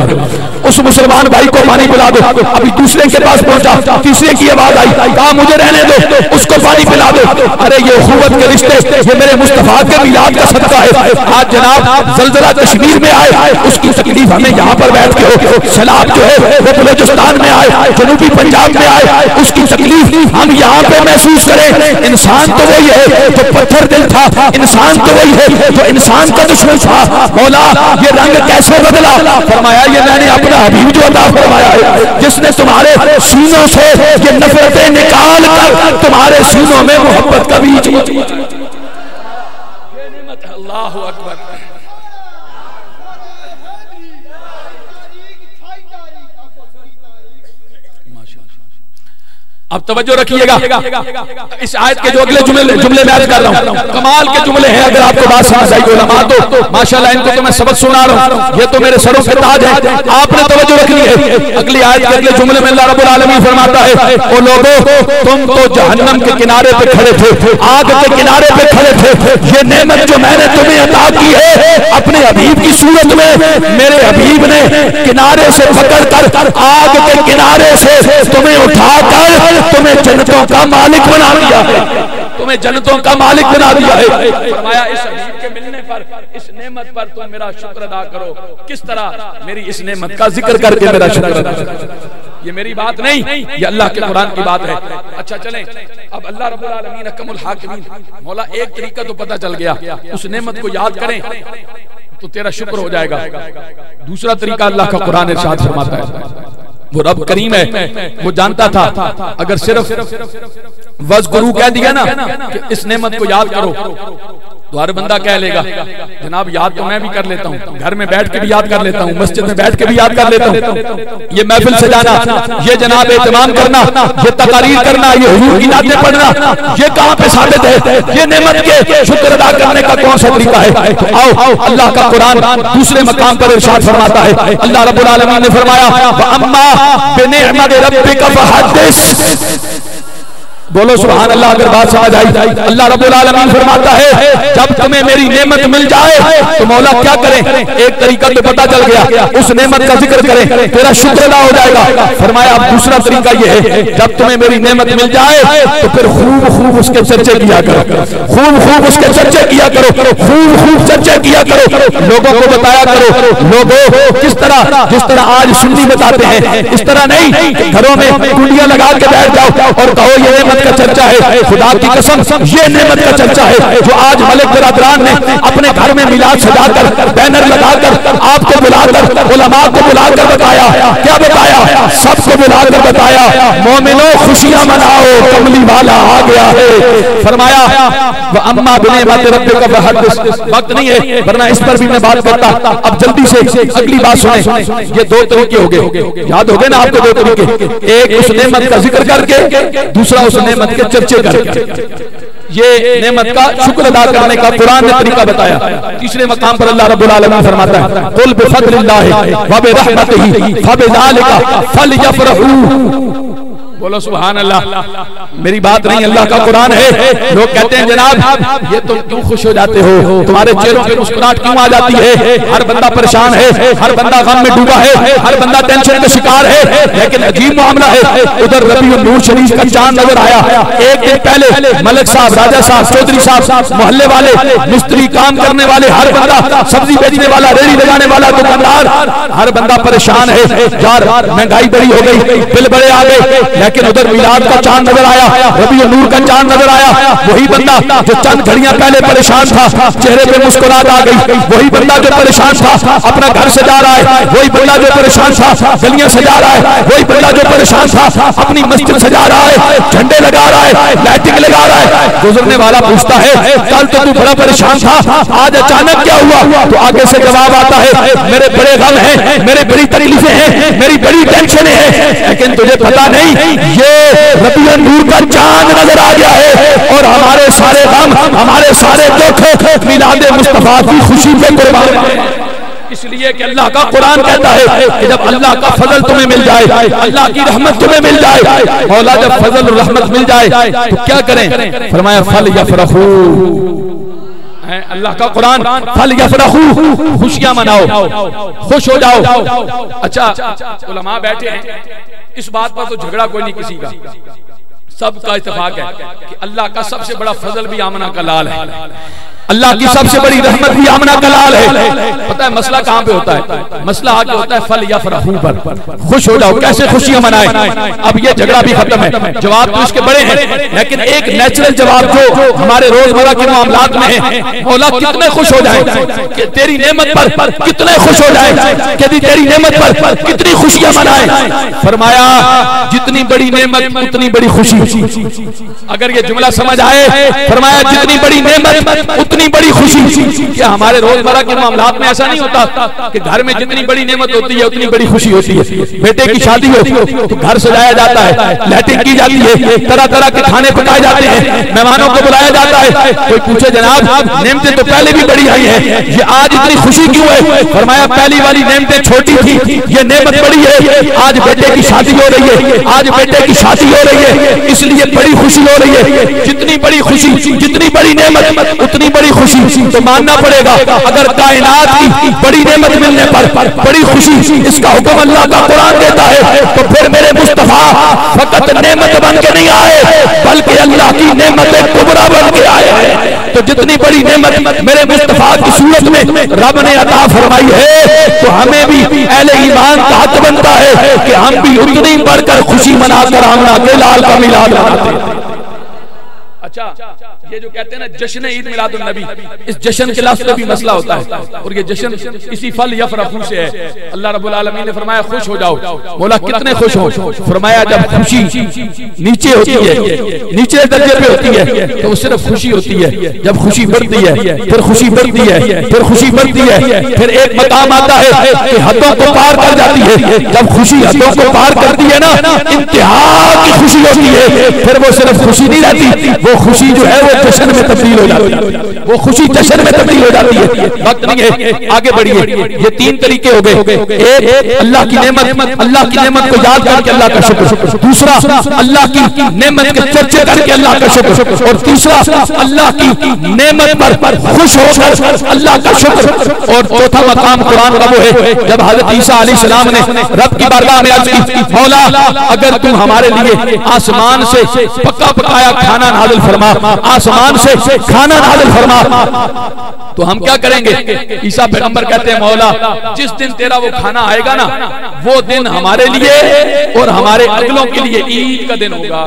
उस मुसलमान भाई को पानी पिला दो। अभी दूसरे के पास पहुंचा, तीसरे की आवाज आई, कहा मुझे रहने दो, उसको पानी पिला दो। अरे ये उखुवत के रिश्ते, ये मेरे मुस्तफा के मिलाद का सदका है। आज जनाब जलजला कश्मीर में आए, उसकी तकलीफ हमें यहाँ पर बैठ के हो। सैलाब जो है वो बलूचिस्तान में आए, जनूबी पंजाब में आए, उसकी तकलीफ हम यहाँ पे महसूस करें। इंसान तो वही है जो पत्थर दिल था, इंसान तो वही है जो इंसान का दुश्मन था। मौला ये रंग कैसे बदला? फरमाया ये मैंने अपना हबीब जो अता फरमाया है, जिसने तुम्हारे सीनों से ये नफरतें निकाल कर तुम्हारे सीनों में मोहब्बत का बीज। अल्लाहु अकबर। अब तवज्जो रखिएगा, इस आयत के जो अगले जुमले मैं अर्ज कर रहा हूँ, कमाल के जुमले हैं। अगर आपको बात समझ आई उलमा तो माशाल्लाह, इनको तो मैं सबक सुना रहा हूँ, ये तो मेरे सरों के ताज है। आपने तवज्जो रखनी है। अगली आयत के अगले जुमले में अल्लाह रब्बुल आलमीन फरमाता है, ओ लोगों तुम तो जहन्नम के किनारे पे खड़े थे, आग के किनारे पे खड़े थे। ये नेमत जो मैंने तुम्हें अता की है, अपने हबीब की सूरत में मेरे हबीब ने किनारे से पकड़ कर आग के किनारे से तुम्हें उठाकर तुम्हें जन्नतों का मालिक बना दिया है, तुम्हें जन्नतों का मालिक बना दिया है। फरमाया इस हबीब के मिलने पर, इस नेमत पर तुम मेरा शुक्र अदा करो। किस तरह? मेरी इस नेमत का जिक्र करके मेरा शुक्र अदा करो। ये मेरी बात नहीं, ये अल्लाह के कुरान की बात है। अच्छा चलें, अब अल्लाह रब्बुल आलमीन अकमुल हाकिमीन, मौला एक तरीका तो पता चल गया, उस नेमत को याद करें तो तेरा शुक्र हो जाएगा। दूसरा तरीका अल्लाह का कुरान इरशाद फरमाता है, वो रब करीम है, वो जानता था अगर सिर्फ वज़्कुरू कह दिया ना कि इस नेमत को याद करो, तो हर बंदा कह लेगा जनाब याद तो मैं भी कर लेता हूँ, घर में बैठ के भी याद कर लेता हूँ, मस्जिद में बैठ के भी याद कर लेता हूँ। ये महफिल सजाना, ये जनाब एहतमाम करना, ये तकारीर करना, ये हुजूर की नातें पढ़ना, ये कहाँ पे साबित है? ये नेमत के शुक्र अदा करने का कौन सा तरीका है? तो आओ अल्लाह का कुरान दूसरे मकाम पर इरशाद फरमाता है। अल्लाह रब्बुल आलमीन ने फरमाया, व अम्मा बिनिअमति रब्बिका फहद्दिस, बोलो सुभान अल्लाह। अगर बात समझ आई, अल्लाह रब्बुल आलमीन फरमाता है जब तुम्हें मेरी नेमत मिल जाए तो मौला क्या करें? एक तरीका तो पता चल गया, उस नेमत का जिक्र करें, तेरा शुक्र अदा हो जाएगा। फरमाया अब दूसरा तरीका ये है, जब तुम्हें मेरी नेमत मिल जाए तो फिर खूब खूब उसके चर्चे किया करो, खूब खूब उसके चर्चे किया करो, खूब खूब चर्चे किया करो, लोगों को बताया करो। लोगों किस तरह, जिस तरह आज सुन्नी बताते हैं, इस तरह नहीं घरों में कुंडियां लगा के बैठ जाओ और कहो ये नेमत का चर्चा है। खुदा की कसम ये नेमत का चर्चा है जो आज मलिक बिरादरान ने अपने घर में मिलाद सजाकर, बैनर लगाकर, आपको बुलाकर, उलमा को बुलाकर बताया। क्या बताया? सबको बुलाकर बताया, मोमिनो खुशियां मनाओ, कमली वाला आ गया है। फरमाया वह अम्मा बिने बात रब्बे का बहद वक्त नहीं है वरना इस पर भी मैं बात करता। अब जल्दी से अगली बात सुने। ये दो तरीके हो गए, याद हो गए ना आपको दो तरीके, एक उस नेमत का जिक्र करके, दूसरा उस नेमत के चर्चे करके। ये नेमत का शुक्र अदा करने का कुरान ने तरीका बताया। तीसरे मकाम पर अल्लाह रब्बुल आलमीन फरमाता है कुल बिफज़लिल्लाहि व बिरहमतिही फबिज़ालिका फलयफ़रहू। बोलो सुभान अल्लाह। मेरी बात नहीं, अल्लाह का कुरान है। लोग कहते हैं जनाब ये तुम क्यों खुश हो जाते हो, तुम्हारे चेहरों पे मुस्कुराहट क्यों आ जाती है? हर बंदा परेशान है, हर बंदा गम में डूबा है, हर बंदा टेंशन का शिकार है। लेकिन अजीब मामला है, उधर रबीउन नूर शरीफ का चांद नजर आया। एक दिन पहले मलिक साहब, राजा साहब, चौधरी साहब, मोहल्ले वाले, मिस्त्री, काम करने वाले, हर बंदा, सब्जी बेचने वाला, रेड़ी लगाने वाला, दुकानदार, हर बंदा परेशान है। यार महंगाई बड़ी हो गई, बिल बड़े आ गए। लेकिन उधर मिलाद का चांद नजर आया, रबीउन नूर का चांद नजर आया। वही बंदा जो चंद घड़ियां पहले परेशान था, चेहरे पे मुस्कुराहट आ गई। वही बंदा जो परेशान था, अपना घर सजा रहा है। वही बंदा जो परेशान था, गलियां सजा रहा है। वही बंदा जो परेशान था, अपनी मस्जिद सजा रहा है, झंडे लगा रहा है, लाइटिंग लगा रहा है। गुजरने वाला पूछता है कल तो तू बड़ा परेशान था, आज अचानक क्या हुआ? तो आगे से जवाब आता है मेरे बड़े गम हैं, मेरे बड़ी तकलीफें हैं, मेरी बड़ी टेंशन है। लेकिन तुझे पता नहीं ये रबीउन नूर का चांद नजर आ गया है और हमारे सारे गम, हमारे सारे दुख मिलाद मुस्तफा की खुशी पे कुर्बान है। इसलिए कि अल्लाह का कुरान कहता है कि जब अल्लाह का फजल तुम्हें मिल जाए, अल्लाह की रहमत तुम्हें मिल जाए, मौला जब फजल और रहमत मिल जाए तो क्या करें? फरमाया फल यफरहू। अल्लाह का कुरान फल यफरहू, खुशियां मनाओ, खुश हो जाओ। अच्छा उलमा बैठे हैं, इस बात पर तो झगड़ा कोई नहीं किसी का, सबका इत्तेफाक है कि अल्लाह का सबसे बड़ा फजल भी आमना का लाल है, अल्लाह की सबसे बड़ी रहमत भी आमना का लाल है। पता है मसला कहाँ पे होता है? मसला आके होता है फल यफरहू पर, खुश हो जाओ। कैसे खुशियां मनाएं? अब ये झगड़ा भी खत्म है, जवाब तो इसके बड़े हैं, लेकिन एक नेचुरल जवाब जो हमारे रोजमर्रा के मामलात में है, मौला कितने खुश हो जाए कि तेरी नेमत पर, कितने खुश हो जाए कि तेरी नेमत पर कितनी खुशियां मनाए। फरमाया जितनी बड़ी नेमत उतनी बड़ी खुशी। अगर ये जुमला समझ आए, फरमाया जितनी बड़ी नेमत उतनी बड़ी खुशी। क्या हमारे रोजमर्रा के मामलात में ऐसा नहीं होता कि घर में जितनी बड़ी नेमत होती है उतनी बड़ी खुशी होती है? बेटे की शादी हो तो घर सजाया जाता है, लाइटिंग की जाती है, तरह तरह के खाने पकाए जाते हैं, मेहमानों को बुलाया जाता है। कोई पूछे जनाब नेमतें तो पहले भी बड़ी आई हैं, ये आज इतनी खुशी क्यों है? फरमाया पहली वाली नेमतें छोटी थी, ये नेमत बड़ी है। आज बेटे की शादी हो रही है, आज बेटे की शादी हो रही है, इसलिए बड़ी खुशी हो रही है। जितनी बड़ी खुशी, जितनी बड़ी नेमत उतनी बड़ी खुशी। तो मानना पड़ेगा अगर कायनात की बड़ी नेमत मिलने पर बड़ी खुशी इसका हुक्म अल्लाह का कुरान देता है, तो फिर मेरे मुस्तफा फकत नेमत बन के नहीं आए बल्कि अल्लाह की नेमत कुबरा बन के आए हैं। तो जितनी बड़ी नेमत मेरे मुस्तफा की सूरत में रब ने अता फरमाई है, तो हमें भी अहले ईमान का हक बनता है कि हम भी उतनी बढ़कर खुशी मनाकर आमना के लाल का मिलाद मनाते हैं। अच्छा ये जो कहते हैं ना जश्न ईद मिलादुन नबी, इस जश्न के लफ्ज़ में भी मसला होता है और ये जश्न इसी फल यफरहू से है। अल्लाह रब्बुल आलमीन ने फरमाया खुश हो जाओ। मौला कितने खुश हो? फरमाया जब खुशी नीचे होती है, नीचे दर्जे पे होती है तो वो सिर्फ खुशी होती है। जब खुशी बढ़ती है फिर खुशी बढ़ती है, फिर खुशी बढ़ती है, फिर एक मकाम आता है कि हदों को पार कर जाती है। जब खुशी हदों को पार करती है ना, इंतहा की खुशी होती है, फिर वो सिर्फ खुशी नहीं रहती, वो खुशी जो है वो जश्न में तब्दील हो जाती है, वो खुशी जश्न में तब्दील हो जाती है। वक्त नहीं है, आगे बढ़िए। ये तीन तरीके हो गए, एक अल्लाह की नेमत को याद करके अल्लाह का शुक्र, दूसरा अल्लाह की नेमत के चर्चे करके अल्लाह का शुक्र, और तीसरा अल्लाह की नेमत पर खुश होकर अल्लाह का शुक्र। और चौथा मकाम कुरान का वो है जब हज़रत ईसा अलैहिस्सलाम ने रब की बारगाह में अर्ज़ की, मौला अगर तुम हमारे लिए आसमान से पका पकाया खाना नाज़िल फरमा, आसमान से खाना नाज़िल फरमा, तो हम क्या करेंगे? ईसा पैगंबर कहते हैं, मौला जिस दिन तेरा वो खाना आएगा ना, वो दिन हमारे लिए और हमारे अगलों के लिए ईद का दिन होगा।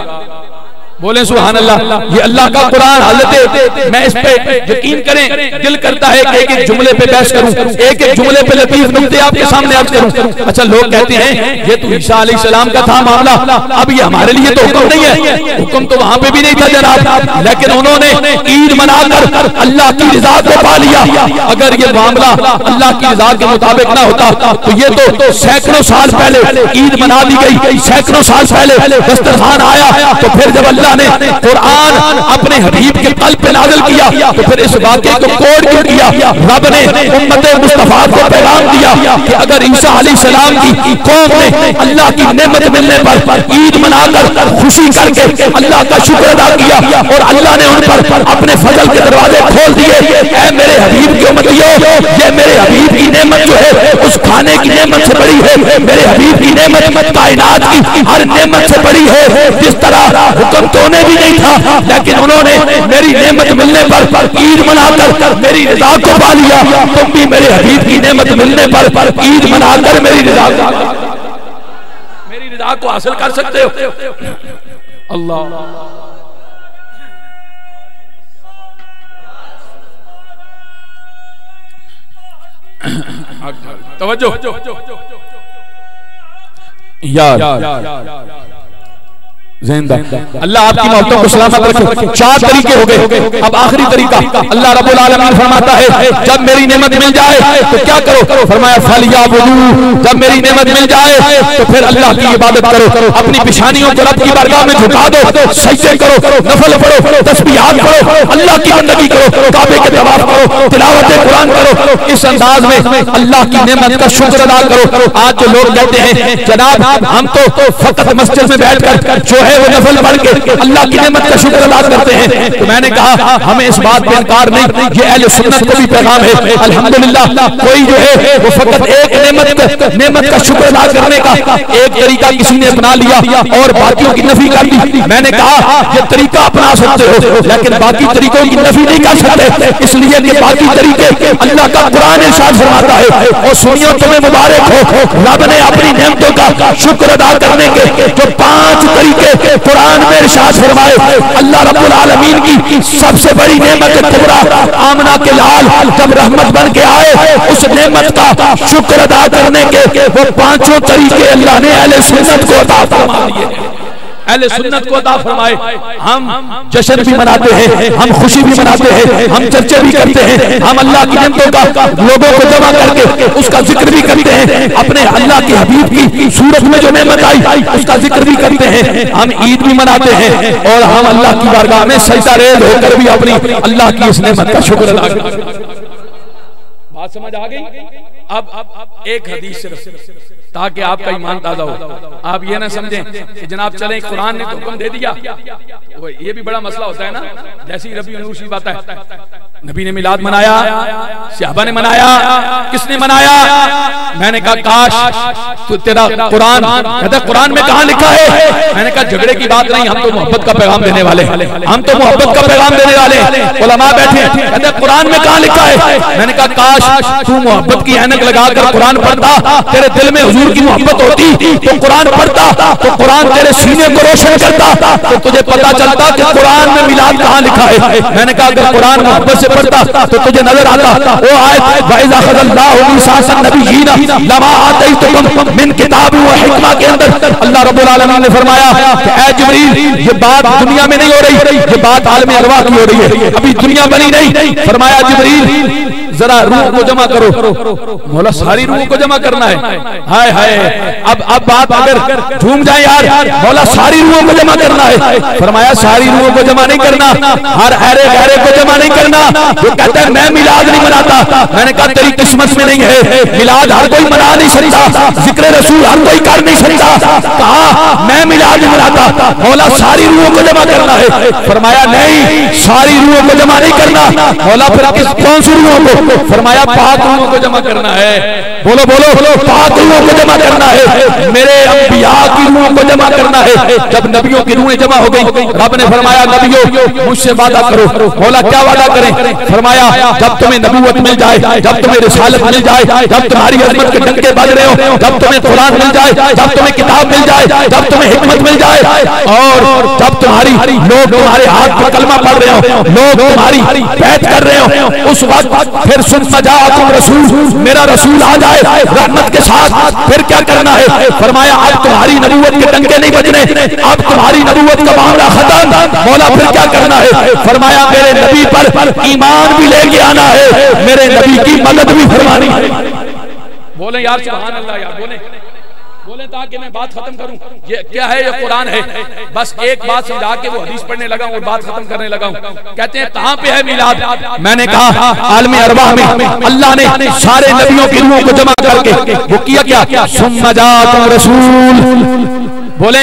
बोले सुभान अल्लाह। ये अल्लाह का कुरान। हज़रत मैं इस पे यकीन करें, दिल करता है कि एक एक जुमले पे बहस करूं, एक एक जुमले पे लतीफ नुक्ते आपके सामने अर्ज करूं। अच्छा, लोग कहते हैं ये तो ईसा अलैहिस्सलाम का था मामला, अब ये हमारे लिए तो हुक्म नहीं है। हुक्म तो वहां पे भी नहीं था जनाब, लेकिन उन्होंने ईद मनाकर अल्लाह की रज़ा को पा लिया। अगर ये मामला अल्लाह की रज़ा के मुताबिक ना होता तो ये तो सैकड़ों साल पहले ईद मना दी गई, सैकड़ों साल पहले दस्तरखान आया। तो फिर जब अल्लाह ने कुरान अपने हबीब के कल्ब पे नाज़िल किया तो फिर इस वाक़े को कोड क्यों किया? रब ने उम्मत मुस्तफा को पैगाम दिया कि अगर ईसा अलैहिस्सलाम की कौम ने अल्लाह की नेमत मिलने पर ईद मनाकर खुशी करके अल्लाह का शुक्र अदा किया और अल्लाह ने उन पर अपने फजल के दरवाजे खोल दिए। ऐ मेरे हबीब की उम्मतियों, ये मेरे हबीब की नेमत जो है उस खाने की नेमत से बड़ी है। मेरे हबीब की नेमत कायनात की हर नेमत से बड़ी है। जिस तरह हुक्म तो उन्हें भी नहीं था, लेकिन उन्होंने मेरी नेमत मिलने पर ईद मनाकर मेरी रज़ा को पा लिया। तुम भी मेरे हबीब की नेमत मिलने पर ईद मनाकर मेरी रज़ा को हासिल कर सकते हो। अल्लाह तवज्जो यार जिंदा। अल्लाह आपकी मोहब्बतों को सलामत रखे। चार तरीके हो गए, अब आखिरी तरीका अल्लाह रब्बुल आलमीन फरमाता है जब मेरी नेमत मिल जाए तो क्या करो? फरमाया फलियाबुदू, जब मेरी नेमत मिल जाए तो फिर अल्लाह की इबादत करो, अपनी पेशानियों को रब की बारगाह में झुका दो, सजदे करो, नफल पढ़ो, तस्बीहात पढ़ो, अल्लाह की बंदगी करो, काबे के तवाफ करो, तिलावत कुरान करो। इस अंदाज में अल्लाह की नेमत का शुक्र अदा करो। आज जो लोग कहते हैं जनाब हम तो फकत मस्जिद में बैठकर जो है वो नफल पढ़ के अल्लाह की नेमत का शुक्र अदा करते हैं, तो मैंने कहा हमें इस बात पे इनकार नहीं, ये अहले सुन्नत को भी पैगाम है। अल्हम्दुलिल्लाह कोई जो है वो फकत एक नेमत का शुक्र अदा करने का एक तरीका किसी ने अपना लिया और बाकियों की नफी कर दी। मैंने कहा ये तरीका अपना सकते हो लेकिन बाकी तरीकों की नफी नहीं कर सकते, इसलिए कि बाकी तरीके अल्लाह का कुरान इरशाद फरमाता है। और सुनियो तुम्हें मुबारक हो, रब ने अपनी नेमतों का शुक्र अदा करने के जो 5 तरीके कुरान में इरशाद फरमाए। अल्लाह रब्बुल आलमीन की सबसे बड़ी नेमत कुबरा आमना के लाल जब रहमत बन के आए, उस नेमत का शुक्र अदा करने के वो 5 तरीके अल्लाह ने अहले सुन्नत को अता फरमा दिए। अहले सुन्नत को अता फरमाए। हम जश्न भी मनाते हैं, हम खुशी भी मनाते हैं, हम चर्चे भी करते हैं, हम अल्लाह की नेमतों का लोगों को जमा करके उसका जिक्र भी करते हैं, अपने अल्लाह के हबीब की सूरत में जो नेमत आई उसका जिक्र भी करते हैं, हम ईद भी मनाते हैं और हम अल्लाह की बारगाह में सजदा रेज़ होकर भी अपनी अल्लाह की इस नेमत का शुक्र अदा करते हैं। बात समझ आ गई? अब एक हदीस सिर्फ ताकि आपका ईमान ताजा हो। आप ये ना समझें कि जनाब चलें कुरान ने तो हुक्म दे दिया, वो ये भी बड़ा मसला होता है ना। जैसे ही रबी अनूर शरीफ आता है, नबी ने मिलाद मनाया, सहाबा ने मनाया, किसने मनाया? मैंने कहा काश तो तेरा कुरान, कहता कुरान में कहाँ लिखा है? मैंने कहा झगड़े की बात नहीं, हम तो मोहब्बत का पैगाम देने वाले, हम तो मोहब्बत का पैगाम देने वाले। उलमा बैठे, कहते कुरान में कहाँ लिखा है? मैंने कहा काश तू मोहब्बत की ऐनक लगाकर कुरान पढ़ता, तेरे दिल में हुजूर की मोहब्बत होती तो कुरान पढ़ता, तो कुरान तेरे सीने को रोशन करता, तो तुझे पता चलता कि कुरान में मिलाद कहाँ लिखा है। मैंने कहा अगर कुरान मोहब्बत से पढ़ता तो तुझे नजर आता वो आयत वाइज़ा अख़ज़ल्लाहु मीसाक़न नबिय्यीना लमा आतैतुकुम मिन किताब व हिकमा के अंदर अल्लाह रब्बुल आलमीन ने फरमाया कि ऐ जिब्रील ये बात दुनिया में नहीं हो रही, ये बात आलम अरवाह की हो रही है, अभी दुनिया बनी नहीं। फरमाया जिब्रील जरा रूह को जमा करो। मौला सारी रूह को जमा करना है, हाय हाय। अब बात अगर झूम जाए यार, मौला सारी रूह को जमा करना है। फरमाया सारी रूह को जमा नहीं करना, हर अरे गहरे को जमा नहीं करना। वो कहता है मैं मिलाद नहीं मनाता। मैंने कहा तेरी किस्मत में नहीं है, मिलाद हर कोई मना नहीं सकता, जिक्र रसूल हर कोई कर नहीं सकता। कहा मैं मिलाद नहीं मनाता, मौला सारी रूह को जमा करना है। फरमाया नहीं सारी रूह को जमा नहीं करना। मौला फिर कौन सी रूह को? फरमाया पाक रूहों को जमा करना है। बोलो बोलो पाक रूहों को जमा करना है, मेरे अंबिया की रूहों को जमा करना है। जब नबियों की रूहें जमा हो गई, रब ने फरमाया नबियों मुझसे वादा करो। बोला क्या वादा करें? फरमाया जब तुम्हें नबूवत मिल जाए, जब तुम्हें रिसालत मिल जाए, जब तुम्हारी अज़मत के डंके बज रहे हो, जब तुम्हें कुरान मिल जाए, जब तुम्हें किताब मिल जाए, जब तुम्हें हिकमत मिल जाए, और जब तुम्हारी लोग तुम्हारे हाथ पर कलमा पढ़ रहे हो, लोग तुम्हारी बैत कर रहे हो, उस वक्त फिर सुन जाकुम रसूल, मेरा रसूल आ जाए रहमत के साथ, फिर क्या करना है? फरमाया अब तुम्हारी नबूवत के डंके नहीं बजने, अब तुम्हारी नबूवत का मामला खत्म। मौला फिर क्या करना है? फरमाया मेरे नबी पर ईमान भी लेके आना है, मेरे नबी की मदद भी फरमानी है। बोले यार सुभान अल्लाह यार, बोले ताकि मैं बात खत्म करूं। ये क्या है? ये कुरान है। बस एक बात समझा के वो हदीस पढ़ने लगा और बात खत्म करने लगा। कहते हैं कहां पे है मिलाद? मैंने कहा आलम अरवाह में अल्लाह ने सारे नबियों की रूहों को जमा करके वो किया क्या? सुम्मा जाकुम रसूल। बोले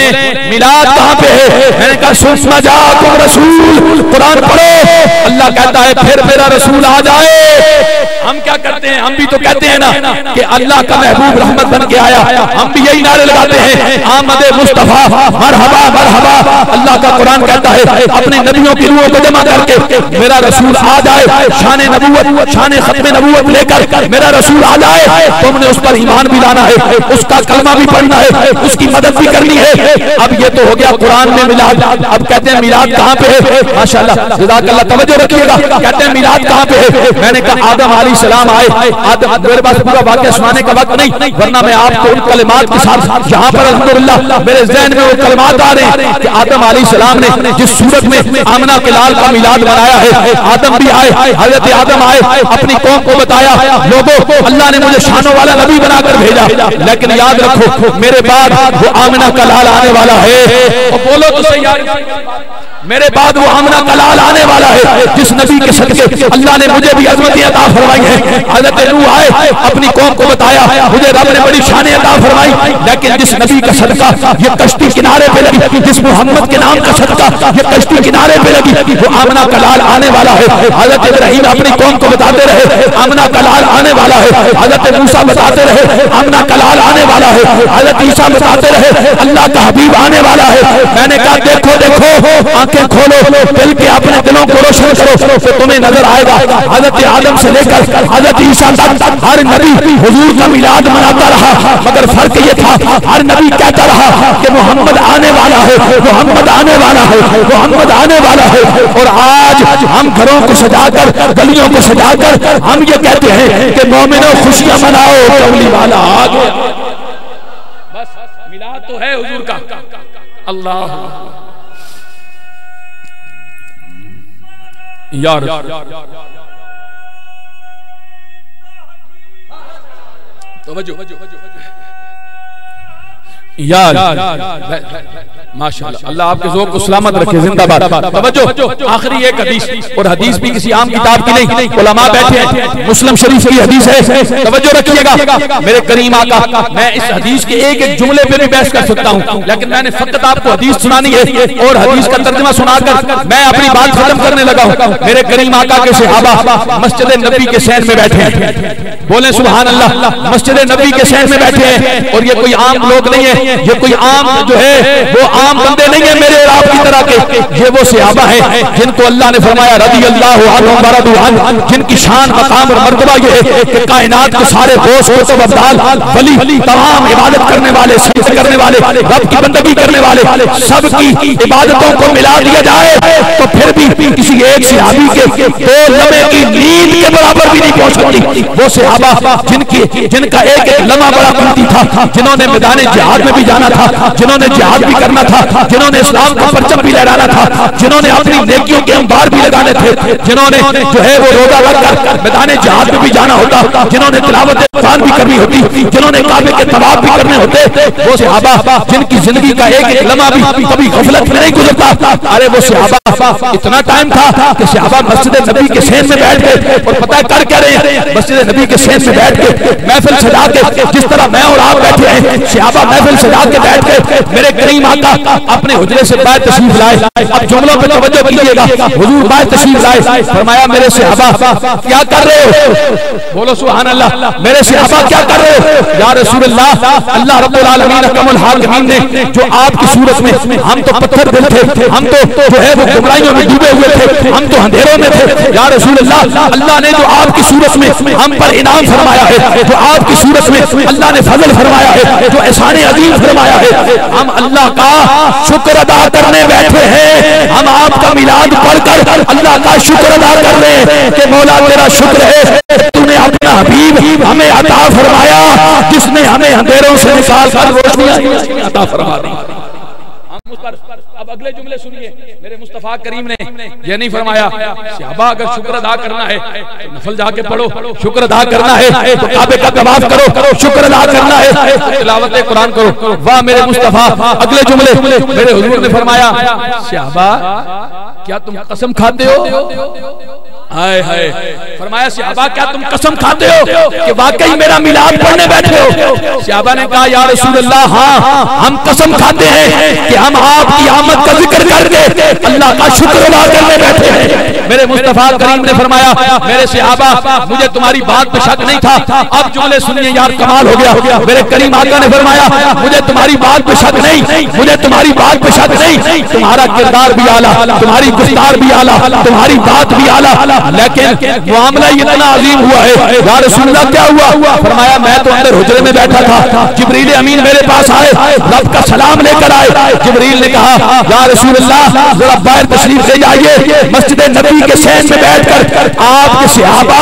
मिलाद कहां पे है? मैंने कहा सुम्मा जाकुम रसूल। कुरान पढ़ो, अल्लाह कहता है फिर मेरा रसूल आ जाए। हम क्या करते हैं? हम भी तो कहते हैं ना कि अल्लाह का महबूब रहमत बन के आया। हम भी यही नारे लगाते हैं आमद मुस्तफा मरहबा मरहबा। अल्लाह का कुरान कहता है अपने नबियों की रूहों को जमा करके मेरा रसूल आ जाए, शान नबूवत शान खत्म नबूवत लेकर मेरा रसूल आ जाए। तुमने उस पर ईमान भी लाना है, उसका कलमा भी पढ़ना है, उसकी मदद भी करनी है। अब ये तो हो गया कुरान में मिलाद। अब कहते हैं मिलाद कहां पे है? माशाअल्लाह जज़ाकल्लाह, तवज्जो रखिएगा। कहते हैं मिलाद कहां पे है? मैंने कहा आदम अलैहिस्सलाम आए। आदम, मेरे पास पूरा वाक़या सुनाने का वक्त नहीं, वरना मैं आपको उन कलिमात के साथ जहां पर अल्हम्दुलिल्लाह मेरे ज़हन में वो कलिमात आ रहे हैं कि आदम अलैहिस्सलाम ने जिस सूरत में आमना के लाल का मिलाद बनाया है, आदम भी आए, हजरत आदम आए, अपनी कौम को बताया लोगों अल्लाह ने मुझे शानों वाला नबी बनाकर भेजा, लेकिन याद रखो मेरे बाद वो आमना का लाल आने वाला है। और बोलो तो सही यार, मेरे बाद वो आमना का लाल आने वाला है जिस नबी के सदके अल्लाह ने मुझे भी अज़मतें अता फरमाई है। हज़रत नूह आए, अपनी कौम को बताया मुझे रब ने बड़ी शानें अता फरमाई, लेकिन जिस नबी का सदका ये कश्ती किनारे पे लगी, जिस मोहम्मद के नाम का सदका ये कश्ती किनारे पे लगी, वो आमना का लाल आने वाला है। हज़रत इब्राहीम अपनी कौम को बताते रहे आमना का लाल आने वाला है। हज़रत मूसा बताते रहे आमना का लाल आने वाला है। हज़रत ईसा बताते रहे अल्लाह का हबीब आने वाला है। मैंने कहा देखो देखो, आंखें खोलो, दिल के अपने दिलों को रोशन करो तो तुम्हें नजर आएगा। हज़रत आदम से लेकर हज़रत ईसा तक हर नबी हुजूर का मिलाद मनाता रहा, मगर फर्क ये था हर नबी कहता रहा कि मोहम्मद आने वाला है, मोहम्मद आने वाला है, मोहम्मद आने वाला है। और आज हम घरों को सजाकर, गलियों को सजाकर हम ये कहते हैं कि मोमिनों खुशियां मनाओ, कमली वाला आ गया। बस मिलाद तो है हुजूर का। अल्लाह यार यार माशाअल्लाह, अल्लाह आपके ज़ौक़ को सलामत रखे, जिंदाबाद। तवज्जो, आखिरी एक हदीस, और हदीस भी किसी आम किताब की नहीं, उलमा बैठे हैं, मुस्लिम शरीफ की हदीस है। तवज्जो रखिएगा मेरे करीम आका। मैं इस हदीस के एक एक जुमले पे भी बहस कर सकता हूँ, लेकिन मैंने फकत आपको हदीस सुनानी है और हदीस का तर्जुमा सुनाकर मैं अपनी बात खत्म करने लगा हूँ। मेरे करीम आका के सहाबा मस्जिद नबी के सहन में बैठे हैं। बोले सुभान अल्लाह। मस्जिद नबी के सहन में बैठे हैं, और ये कोई आम लोग नहीं है, ये कोई आम जो है वो आम बंदे नहीं है मेरे और आपकी तरह के। ये वो सहाबा हैं जिनको अल्लाह ने फरमाया रज़ी अल्लाहु अन्हुम व रदू अन्हु, जिनकी शान मकाम और मर्तबा ये है कि कायनात के सारे दोस्त कुतुब अब्दाल वली तमाम इबादत करने वाले, सजदे करने वाले, रब की बंदगी करने करने वाले सबकी इबादतों को मिला दिया जाए तो फिर भी किसी एक सहाबी के 2 लम्हे की नींद के बराबर भी नहीं पहुंच सकती। वो सहाबा जिनका एक एक लम्हा बड़ा कीमती था, जिन्होंने मैदान जिहाद में भी जाना था, जिन्होंने जिहाद भी करना था, जिन्होंने इस्लाम का परचम भी लहराना था, जिन्होंने अपनी नेकियों के अंबार भी लगाने थे, जिन्होंने जो है वो रोजा रखकर मैदान जिहाद में भी जाना होता, जिन्होंने तिलावत कुरान भी करनी होती, जिन्होंने काबे के तवाफ भी करने होते, वो सहाबा जिनकी जिंदगी का एक एक लम्हा भी कभी गफलत में नहीं गुजरता। अरे वो सहाबा इतना टाइम था कि सहाबा मस्जिद नबी के सेन में बैठ गए और पता है कर क्या रहे हैं, मस्जिद नबी के सेन में बैठ के महफिल सजा के, जिस तरह मैं और आप बैठे हैं, सहाबा महफिल सजा के बैठ गए। मेरे करीम आका अपने हुजरे से बाहर तशरीफ लाए। अब जुमलों पे तवज्जो कीजिएगा, हुजूर बाहर तशरीफ लाए, फरमाया मेरे सहाबा क्या कर रहे हो? बोलो सुभान अल्लाह। मेरे सहाबा क्या कर रहे हो? या रसूल अल्लाह, अल्लाह रब्बुल आलमीन अकमल हाकिमीन ने जो आपकी सूरत में, हम तो पत्थर दिल थे, हम तो जो है वो गुमराहियों में डूबे हुए थे, हम तो अंधेरों में थे। या रसूल अल्लाह, अल्लाह ने जो आपकी सूरत में हम पर इनाम फरमाया है, जो आपकी सूरत में अल्लाह ने फजल फरमाया है, जो एहसान अजीम फरमाया है, हम अल्लाह का शुक्र अदा करने बैठे हैं। हम आपका मिलाद पढ़कर अल्लाह का शुक्र अदा कर रहे हैं कि मौला तेरा शुक्र है, तूने अपना हबीब हमें अता फरमाया, जिसने हमें अंधेरों से निकाल कर रोशनी अता फरमा दी। अब अगले जुमले सुनिए, मेरे मुस्तफा करीम ने यह नहीं फरमाया सहाबा अगर शुक्र अदा करना है तो नफल जाके पढ़ो, शुक्र अदा करना है तो काबे का तवाफ करो, शुक्र अदा करना है तो तिलावत कुरान करो। वाह मेरे मुस्तफा। अगले जुमले मेरे हुजूर ने फरमाया सहाबा क्या तुम कसम खाते हो? हाय हाय। फरमाया सहाबा क्या तुम कसम खाते हो कि वाकई मेरा मिलाद पढ़ने बैठे हो? सहाबा ने कहा या रसूल अल्लाह हाँ, हम कसम खाते हैं कि हम आपकी आमद का जिक्र करके अल्लाह का शुक्र अदा करने बैठे हैं। मेरे मुस्तफा करीम ने फरमाया मेरे सहाबा मुझे तुम्हारी बात पे शक नहीं था। अब जुमले सुनिए यार, कमाल हो गया। मेरे करीम आका ने फरमाया मुझे तुम्हारी बात पे शक नहीं, मुझे तुम्हारी बात पे शक नहीं, तुम्हारा किरदार भी आला, तुम्हारी गुफ्तार भी आला, तुम्हारी बात भी आला, लेकिन मामला इतना अजीम हुआ है। या रसूलुल्लाह क्या हुआ? फरमाया मैं तो अंदर हुजरे में बैठा था, जिब्रील अमीन मेरे पास आए, रब का सलाम लेकर आए। जिब्रील ने कहा या रसूलुल्लाह जरा बाहर तशरीफ ले जाइए, मस्जिद नबी के सेन में बैठकर आपके सहाबा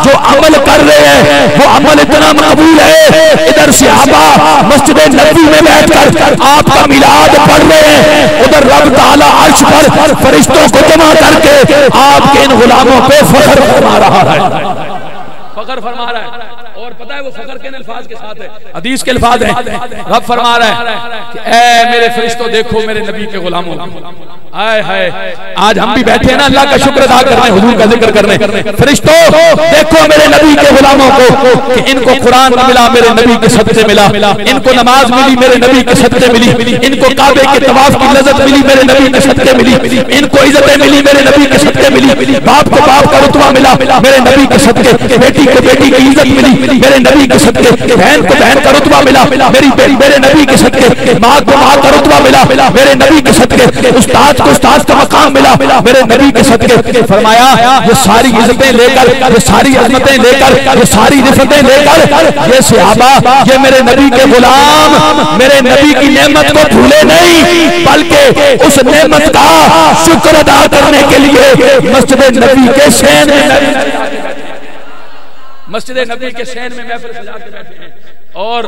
जो अमल कर रहे हैं वो अमल इतना मकबूल है। इधर सहाबा मस्जिद नबी में बैठकर आपका मिलाद पढ़ रहे हैं, उधर रब ताला अर्श पर फरिश्तों को जमा करके आपके इन गुलामों पे फख्र फरमा रहा है, फख्र फरमा रहा है। और पता है वो फख्र के अल्फाज के साथ है, हदीस के अल्फाज हैं। रब फरमा रहा है कि ऐ मेरे फरिश्तों देखो मेरे नबी के गुलामों को। हाय हाय, आज हम भी बैठे हैं ना अल्लाह का शुक्र अदा करने, हुजूर का जिक्र करने। फरिश्तों देखो मेरे नबी के गुलामों को कि इनको कुरान मिला मेरे नबी के सदक़े मिला, इनको नमाज मिली मेरे नबी के सदक़े मिली, इनको काबे के तवाफ की लज़्ज़त मिली मेरे नबी के सदक़े मिली, इनको इज्जतें मिली मेरे नबी के सदक़े मिली, बाप को बाप का रुतबा मिला मेरे नबी के सदक़े, बेटी को बेटी की इज्जत मिली मेरे नबी के सदक़े, बहन को बहन का रुतबा मिला मेरे नबी के सदक़े, माँ को माँ का रुतबा मिला मेरे नबी के सदक़े, उस्ताद को उस्ताद का मकाम मिला मेरे नबी के सदक़े। फरमाया ये सारी इज्जतें लेकर, ये सारी अज़मतें लेकर, ये सारी रिफ़तें लेकर ये सहाबा, ये मेरे नबी के गुलाम मेरे नबी की नेमत को भूले नहीं, बल्कि उस नेमत का शुक्र अदा करने के लिए मस्जिद नबी के सेन में, मस्जिद नबी के सेन में महफिल सजा के बैठे हैं। और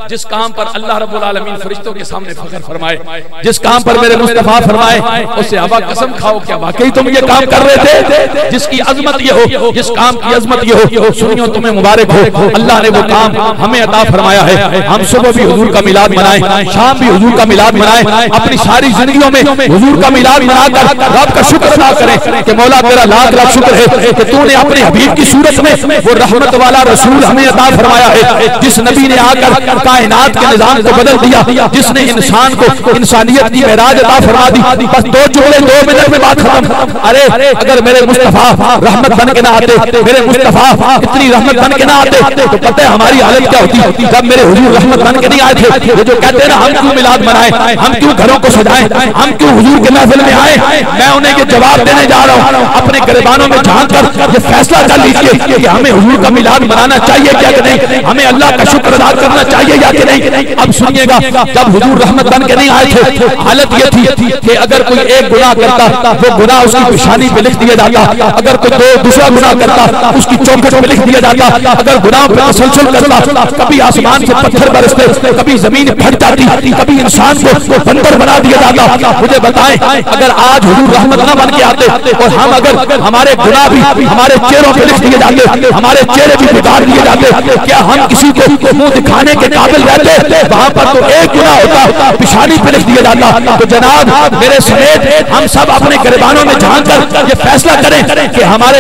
जिस काम पर अल्लाह रब्बुल आलमीन फरिश्तों के सामने फख्र फरमाए, जिस काम पर मेरे मुस्तफा फरमाए उससे अबा कसम खाओ क्या वाकई तुम ये काम कर रहे थे? जिसकी अजमत ये हो, जिस काम की अजमत ये हो, सुनियो तुम्हें मुबारक हो, अल्लाह ने वो काम हमें अता फरमाया है। हम सुबह भी हुजूर का मिलाद मनाएं, शाम भी हुजूर का मिलाद मनाएं, अपनी सारी जिंदगियों में हुजूर का मिलाद मनाकर रब का शुक्र अदा करें कि मौला तेरा लाख लाख शुक्र है कि तूने अपने हबीब की सूरत में वो रहमत वाला रसूल हमें अता फरमाया है, जिस नबी ने आकर कायनात के निजाम को बदल दिया, जिसने इंसान को इंसानियत की मेराज अता फरमा दी। बस 2 जुमले 2 मिनट में बात खत्म। अरे अगर मेरे मुस्तफा रहमत बन के ना आते, मेरे मुस्तफा इतनी रहमत बन के ना आते तो पता है हमारी हालत क्या होती। जब मेरे हुजूर रहमत बन के नहीं आए थे, ये जो कहते हैं ना हम क्यों मिलाद मनाएं, हम क्यों घरों को सजाएं, हम क्यों हुजूर के महफिल में आए, मैं उन्हें ये जवाब देने जा रहा हूँ। अपने गिरबानों में झांक कर ये फैसला कर लीजिए कि हमें हुजूर का मिलाद मनाना चाहिए क्या कि नहीं, हमें अल्लाह का शुक्र अदा करना चाहिए या कि नहीं। अब सुनिएगा, जब हुजूर रहमत बन के नहीं आए थे, हालत ये थी कि अगर कोई एक गुनाह करता वो गुनाह उसकी पेशानी पे लिख दिया जाता, अगर कोई दूसरा गुनाह करता उसकी चौखट पे लिख दिया जाता, अगर गुनाह पे तसलसल करता कभी आसमान से पत्थर बरसते, कभी जमीन फट जाती, कभी इंसान को बंदर बना दिया जाता। मुझे बताएं, अगर आज हुजूर रहमत न बन के आते और हम अगर हमारे गुनाह भी हमारे चेहरों पे लिख दिए जाते, हमारे चेहरे भी बिगाड़ दिए जाते, क्या हम किसी को मुंह दिखाने के काबिल रहते? वहां पर तो एक गुनाह होता, पेशानी पे लिख दिया जाता। तो जनाब मेरे समेत हम सब अपने गिरबानों में झांक कर ये फैसला करें कि हमारे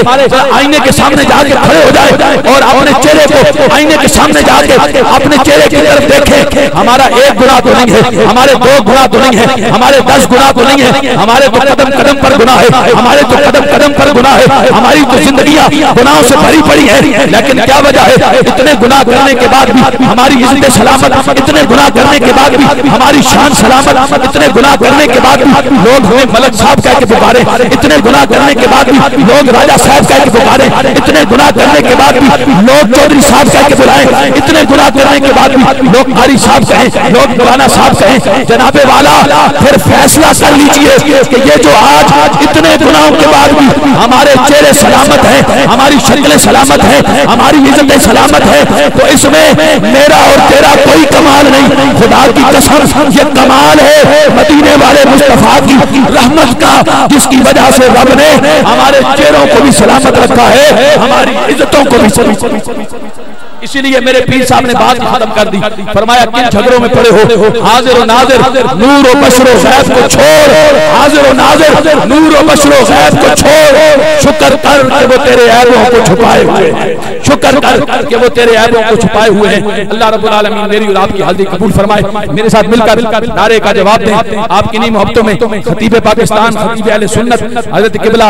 आईने के सामने जाके खड़े हो जाए और अपने चेहरे को आईने के सामने जाके अपने चेहरे की तरफ देखें। हमारा एक गुनाह तो नहीं है, हमारे दो गुनाह तो नहीं है, हमारे 10 गुनाह तो नहीं है, हमारे तो कदम कदम पर गुनाह है, हमारे तो कदम कदम पर गुनाह है, हमारी तो जिंदगियां गुनाहों से भरी पड़ी है। लेकिन क्या वजह है, इतने गुनाह करने के बाद भी हमारी इज्जत सलामत, इतने गुनाह करने के बाद भी हमारी शान सलामत, इतने गुनाह करने के बाद भी लोग हमें मलक साहब कह के पुकारे, इतने गुनाह करने के बाद भी लोग राजा साहब कह के पुकारे, इतने गुनाह करने के बाद भी लोग चौधरी साहब कह के बुलाए, इतने गुनाह करने के बाद भी लोग कारी साहब कहें, लोग मौलाना साहब कहें। जनाबे वाला फिर फैसला कर लीजिए कि ये जो आज इतने गुनाहों के बाद भी हमारे चेहरे सलामत हैं, हमारी शक्लें सलामत हैं, हमारी इज्जतें सलामत हैं, तो इसमें मेरा और तेरा कोई कमाल नहीं, खुदा की कसम ये कमाल है मदीने वाले मुस्तफा की रहमत का, जिसकी वजह से रब ने हमारे चेहरों को भी सलामत रखा है, हमारी इज्जतों को भी सलामत। इसीलिए मेरे पीर साहब ने बात खत्म कर दी, फरमाया किन झगड़ों में पड़े हो, हाजिर व नाजिर नूर व बशरो गैब को छोड़, हाजिर व नाजिर नूर व बशरो गैब को छोड़, शुक्र कर कि वो तेरे ऐबों को छुपाए हुए हैं, शुक्र कर कि वो तेरे ऐबों को छुपाए हुए हैं। अल्लाह रब्बुल आलमीन मेरी और आपकी हाज़िरी कबूल फरमाए। मेरे साथ मिलकर नारे का जवाब दें। आपकी नहीं मोहब्बतों में खतीब पाकिस्तान, खतीब अहले सुन्नत हज़रत क़िबला